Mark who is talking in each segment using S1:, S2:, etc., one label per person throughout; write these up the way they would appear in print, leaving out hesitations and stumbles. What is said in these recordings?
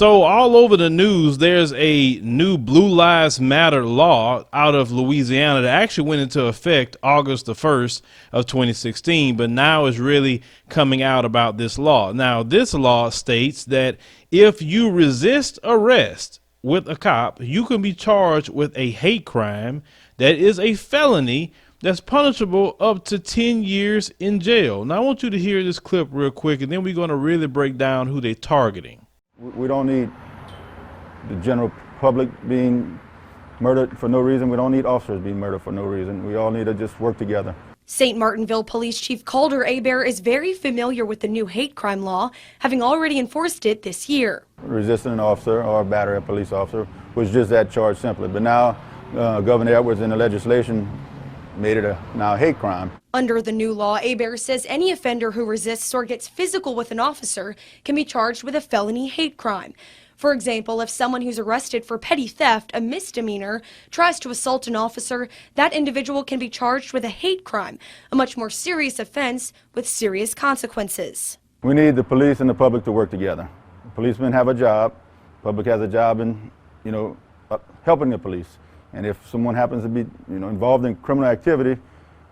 S1: So all over the news, there's a new Blue Lives Matter law out of Louisiana that actually went into effect August the 1st of 2016, but now is really coming out about this law. Now, this law states that if you resist arrest with a cop, you can be charged with a hate crime that is a felony that's punishable up to 10 years in jail. Now, I want you to hear this clip real quick, and then we're going to really break down who they're targeting.
S2: We don't need the general public being murdered for no reason. We don't need officers being murdered for no reason. We all need to just work together.
S3: St. Martinville Police Chief Calder Hebert is very familiar with the new hate crime law, having already enforced it this year.
S2: Resisting an officer or battery a police officer was just that charge simply. But now Governor Edwards in the legislation made it now a hate crime.
S3: Under the new law, Hebert says any offender who resists or gets physical with an officer can be charged with a felony hate crime. For example, if someone who's arrested for petty theft, a misdemeanor, tries to assault an officer, that individual can be charged with a hate crime, a much more serious offense with serious consequences.
S2: We need the police and the public to work together. The policemen have a job, the public has a job in, helping the police. And if someone happens to be, involved in criminal activity,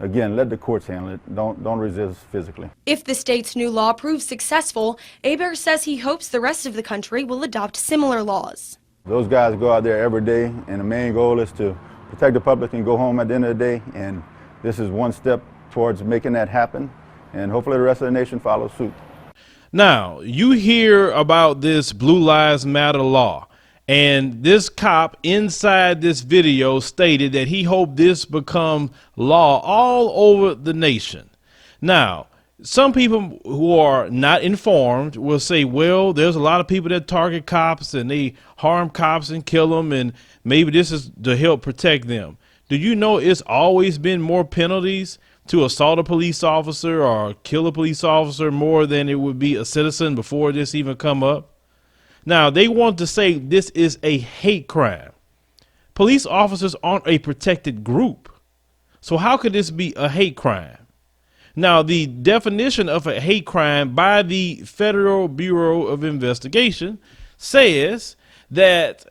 S2: again, let the courts handle it. Don't resist physically.
S3: If the state's new law proves successful, Hebert says he hopes the rest of the country will adopt similar laws.
S2: Those guys go out there every day, and the main goal is to protect the public and go home at the end of the day. And this is one step towards making that happen. And hopefully the rest of the nation follows suit.
S1: Now, you hear about this Blue Lives Matter law. And this cop inside this video stated that he hoped this become law all over the nation. Now, some people who are not informed will say, well, there's a lot of people that target cops and they harm cops and kill them, and maybe this is to help protect them. Do you know it's always been more penalties to assault a police officer or kill a police officer more than it would be a citizen before this even come up? Now, they want to say this is a hate crime. Police officers aren't a protected group. So how could this be a hate crime? Now, the definition of a hate crime by the Federal Bureau of Investigation says that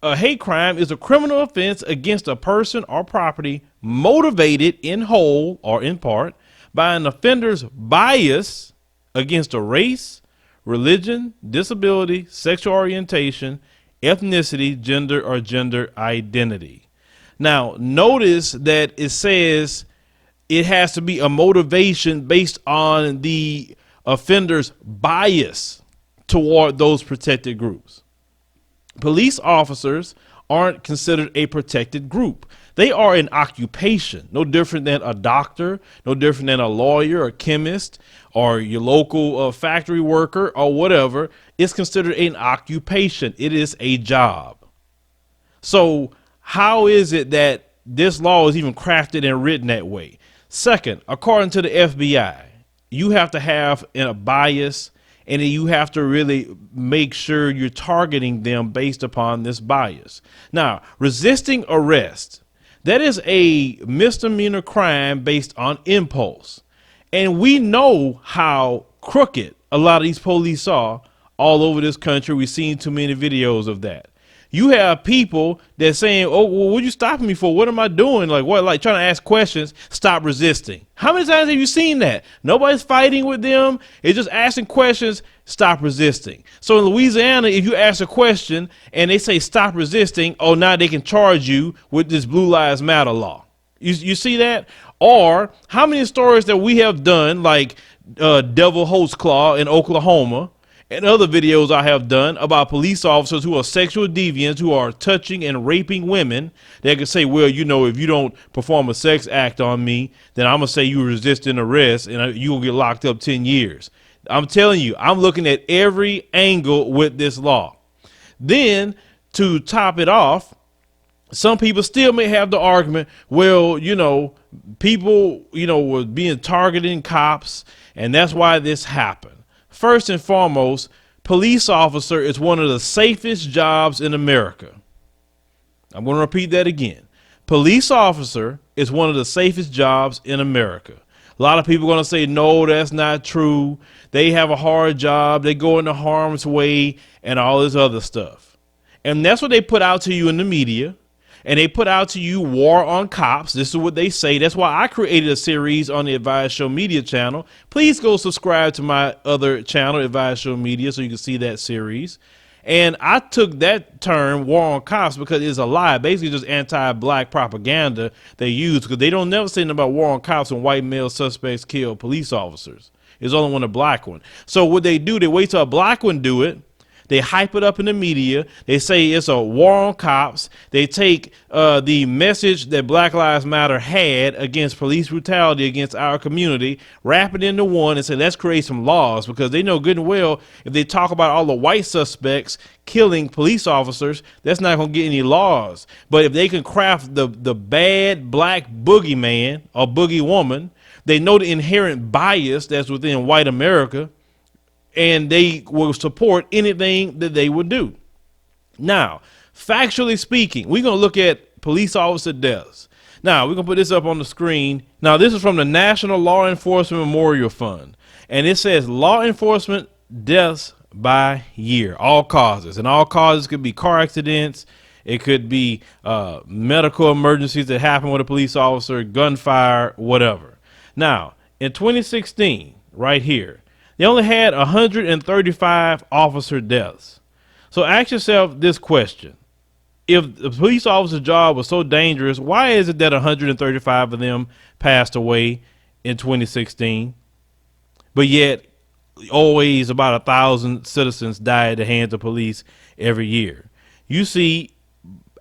S1: a hate crime is a criminal offense against a person or property motivated in whole or in part by an offender's bias against a race, religion, disability, sexual orientation, ethnicity, gender, or gender identity. Now, notice that it says it has to be a motivation based on the offender's bias toward those protected groups. Police officers aren't considered a protected group. They are an occupation, no different than a doctor, no different than a lawyer, a chemist, or your local factory worker or whatever. It's considered an occupation. It is a job. So how is it that this law is even crafted and written that way? Second, according to the FBI, you have to have a bias, and you have to really make sure you're targeting them based upon this bias. Now, resisting arrest, that is a misdemeanor crime based on impulse. And we know how crooked a lot of these police are all over this country. We've seen too many videos of that. You have people that saying, oh, well, what are you stopping me for? What am I doing? Like what? Like trying to ask questions. Stop resisting. How many times have you seen that? Nobody's fighting with them. It's just asking questions. Stop resisting. So in Louisiana, if you ask a question and they say stop resisting, oh, now they can charge you with this Blue Lives Matter law. You see that? Or how many stories that we have done, like Devil Host Claw in Oklahoma, and other videos I have done about police officers who are sexual deviants, who are touching and raping women. They can say, well, if you don't perform a sex act on me, then I'm going to say you resisting arrest and you will get locked up 10 years. I'm telling you, I'm looking at every angle with this law. Then to top it off, some people still may have the argument, well, people, were being targeting cops, and that's why this happened. First and foremost, police officer is one of the safest jobs in America. I'm going to repeat that again. Police officer is one of the safest jobs in America. A lot of people are going to say, no, that's not true. They have a hard job. They go into harm's way and all this other stuff. And that's what they put out to you in the media. And they put out to you war on cops. This is what they say. That's why I created a series on the Advise Show Media channel. Please go subscribe to my other channel, Advise Show Media, so you can see that series. And I took that term, war on cops, because it's a lie. Basically just anti-black propaganda they use, because they don't never say anything about war on cops when white male suspects kill police officers. It's only when a black one. So what they do, they wait till a black one do it. They hype it up in the media. They say it's a war on cops. They take the message that Black Lives Matter had against police brutality against our community, wrap it into one and say, let's create some laws, because they know good and well if they talk about all the white suspects killing police officers, that's not going to get any laws. But if they can craft the bad black boogeyman or boogie woman, they know the inherent bias that's within white America, and they will support anything that they would do. Now, factually speaking, we're going to look at police officer deaths. Now, we're going to put this up on the screen. Now, this is from the National Law Enforcement Memorial Fund. And it says law enforcement deaths by year, all causes. And all causes could be car accidents. It could be medical emergencies that happen with a police officer, gunfire, whatever. Now, in 2016, right here, they only had 135 officer deaths. So ask yourself this question. If the police officer's job was so dangerous, why is it that 135 of them passed away in 2016? But yet always about 1,000 citizens die at the hands of police every year. You see,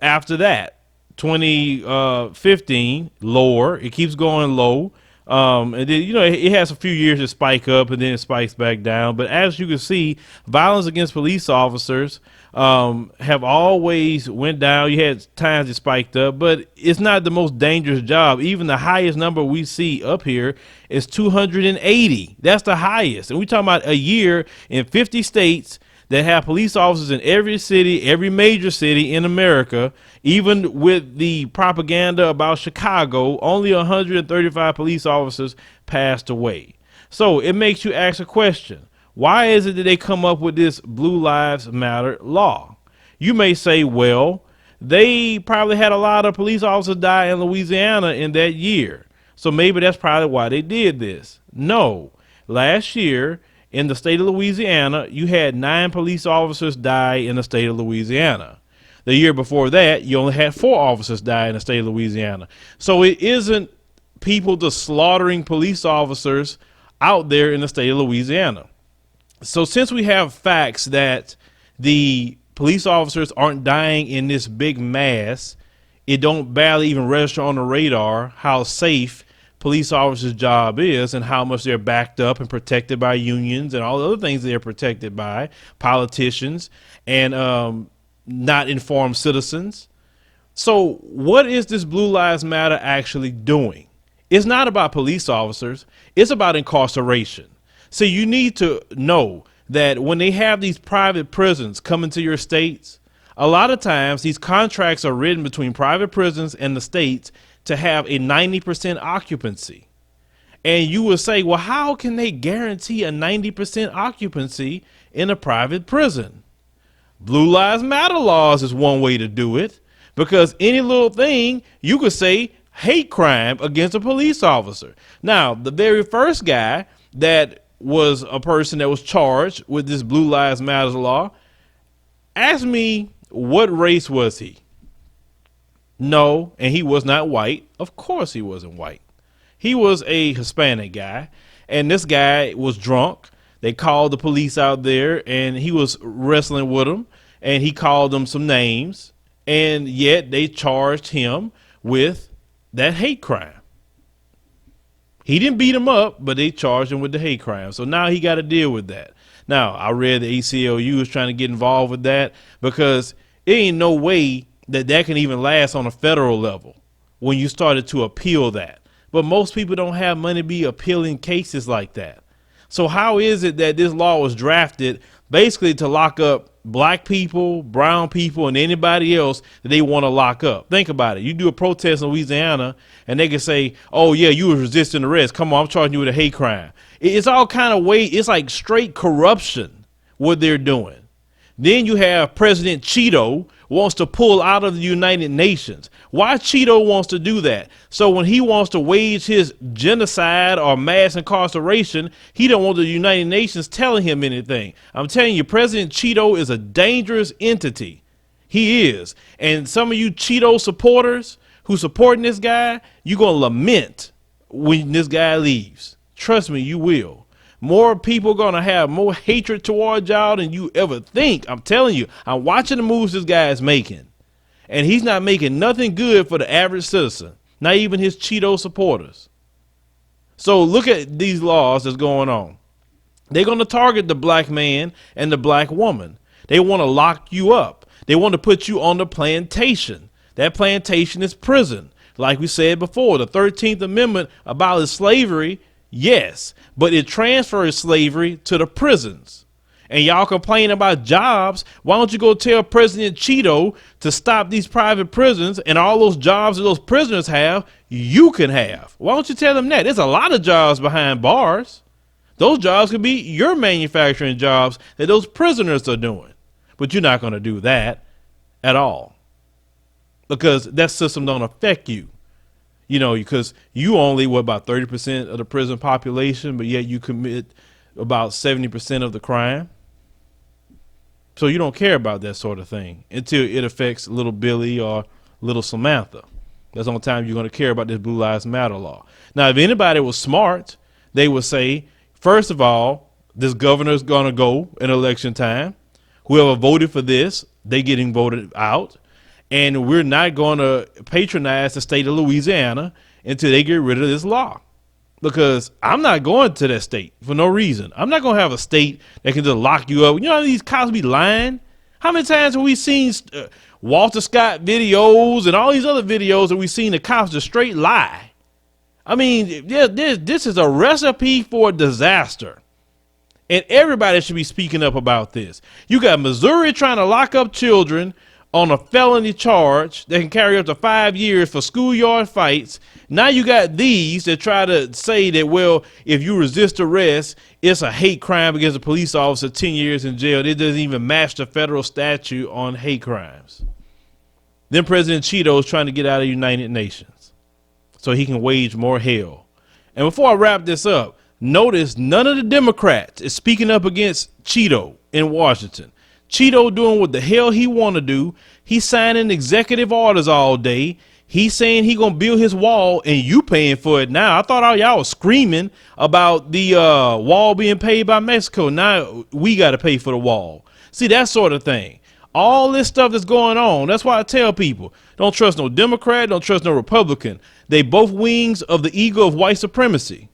S1: after that, 2015, lower, it keeps going low. And then, you know, it has a few years to spike up and then it spikes back down. But as you can see, violence against police officers have always went down. You had times it spiked up, but it's not the most dangerous job. Even the highest number we see up here is 280. That's the highest. And we're talking about a year in 50 states that have police officers in every city, every major city in America. Even with the propaganda about Chicago, only 135 police officers passed away. So it makes you ask a question. Why is it that they come up with this Blue Lives Matter law? You may say, well, they probably had a lot of police officers die in Louisiana in that year. So maybe that's probably why they did this. No, last year, in the state of Louisiana, you had 9 police officers die in the state of Louisiana. The year before that, you only had 4 officers die in the state of Louisiana. So it isn't people just slaughtering police officers out there in the state of Louisiana. So since we have facts that the police officers aren't dying in this big mass, it don't barely even register on the radar how safe police officers' job is and how much they're backed up and protected by unions and all the other things they're protected by, politicians and not informed citizens. So what is this Blue Lives Matter actually doing? It's not about police officers. It's about incarceration. So you need to know that when they have these private prisons come into your states, a lot of times these contracts are written between private prisons and the states to have a 90% occupancy. And you will say, well, how can they guarantee a 90% occupancy in a private prison? Blue Lives Matter laws is one way to do it, because any little thing you could say hate crime against a police officer. Now, the very first guy that was a person that was charged with this Blue Lives Matter law, ask me, what race was he? No, and he was not white. Of course he wasn't white. He was a Hispanic guy, and this guy was drunk. They called the police out there, and he was wrestling with them, and he called them some names, and yet they charged him with that hate crime. He didn't beat him up, but they charged him with the hate crime. So now he got to deal with that. Now, I read the ACLU is trying to get involved with that, because there ain't no way that can even last on a federal level when you started to appeal that. But most people don't have money to be appealing cases like that. So how is it that this law was drafted basically to lock up black people, brown people, and anybody else that they want to lock up. Think about it. You do a protest in Louisiana and they can say, oh yeah, you was resisting arrest. Come on, I'm charging you with a hate crime. It's all kind of way. It's like straight corruption what they're doing. Then you have President Cheeto wants to pull out of the United Nations. Why Cheeto wants to do that? So when he wants to wage his genocide or mass incarceration, he don't want the United Nations telling him anything. I'm telling you, President Cheeto is a dangerous entity. He is. And some of you Cheeto supporters who supporting this guy, you're going to lament when this guy leaves. Trust me, you will. More people going to have more hatred toward y'all than you ever think. I'm telling you, I'm watching the moves this guy is making. And he's not making nothing good for the average citizen, not even his Cheeto supporters. So look at these laws that's going on. They're going to target the black man and the black woman. They want to lock you up. They want to put you on the plantation. That plantation is prison. Like we said before, the 13th Amendment abolished slavery. Yes, but it transfers slavery to the prisons. And y'all complain about jobs. Why don't you go tell President Cheeto to stop these private prisons, and all those jobs that those prisoners have, you can have? Why don't you tell them that? There's a lot of jobs behind bars. Those jobs could be your manufacturing jobs that those prisoners are doing. But you're not going to do that at all, because that system don't affect you. You know, because you only, what, about 30% of the prison population, but yet you commit about 70% of the crime. So you don't care about that sort of thing until it affects little Billy or little Samantha. That's the only time you're going to care about this Blue Lives Matter law. Now, if anybody was smart, they would say, first of all, this governor's going to go in election time. Whoever voted for this, they getting voted out. And we're not going to patronize the state of Louisiana until they get rid of this law. Because I'm not going to that state for no reason. I'm not going to have a state that can just lock you up. You know how these cops be lying? How many times have we seen Walter Scott videos and all these other videos that we've seen the cops just straight lie? I mean, this is a recipe for disaster. And everybody should be speaking up about this. You got Missouri trying to lock up children on a felony charge that can carry up to 5 years for schoolyard fights. Now you got these that try to say that, well, if you resist arrest, it's a hate crime against a police officer, 10 years in jail. It doesn't even match the federal statute on hate crimes. Then President Cheeto is trying to get out of the United Nations so he can wage more hell. And before I wrap this up, notice none of the Democrats is speaking up against Cheeto in Washington. Cheeto doing what the hell he want to do. He's signing executive orders all day. He's saying he gonna build his wall, and you paying for it now. I thought all y'all was screaming about the wall being paid by Mexico. Now we got to pay for the wall. See, that sort of thing. All this stuff that's going on. That's why I tell people, don't trust no Democrat, don't trust no Republican. They both wings of the eagle of white supremacy.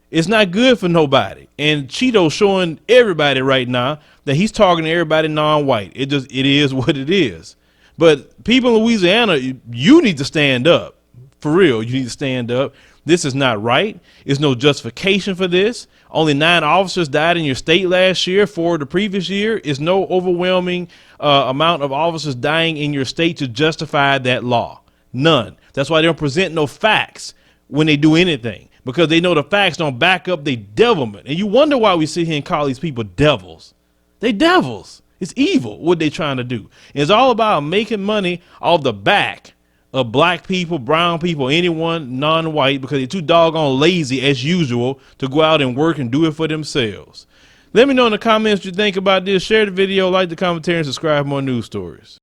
S1: It's not good for nobody. And Cheeto showing everybody right now that he's targeting everybody non-white. It is what it is. But people in Louisiana, you need to stand up. For real, you need to stand up. This is not right. There's no justification for this. Only 9 officers died in your state last year. 4 the previous year. Is no overwhelming amount of officers dying in your state to justify that law. None. That's why they don't present no facts when they do anything, because they know the facts don't back up their devilment. And you wonder why we sit here and call these people devils. They devils. It's evil what they trying to do. It's all about making money off the back of black people, brown people, anyone non-white, because they're too doggone lazy as usual to go out and work and do it for themselves. Let me know in the comments what you think about this. Share the video, like the commentary, and subscribe for more news stories.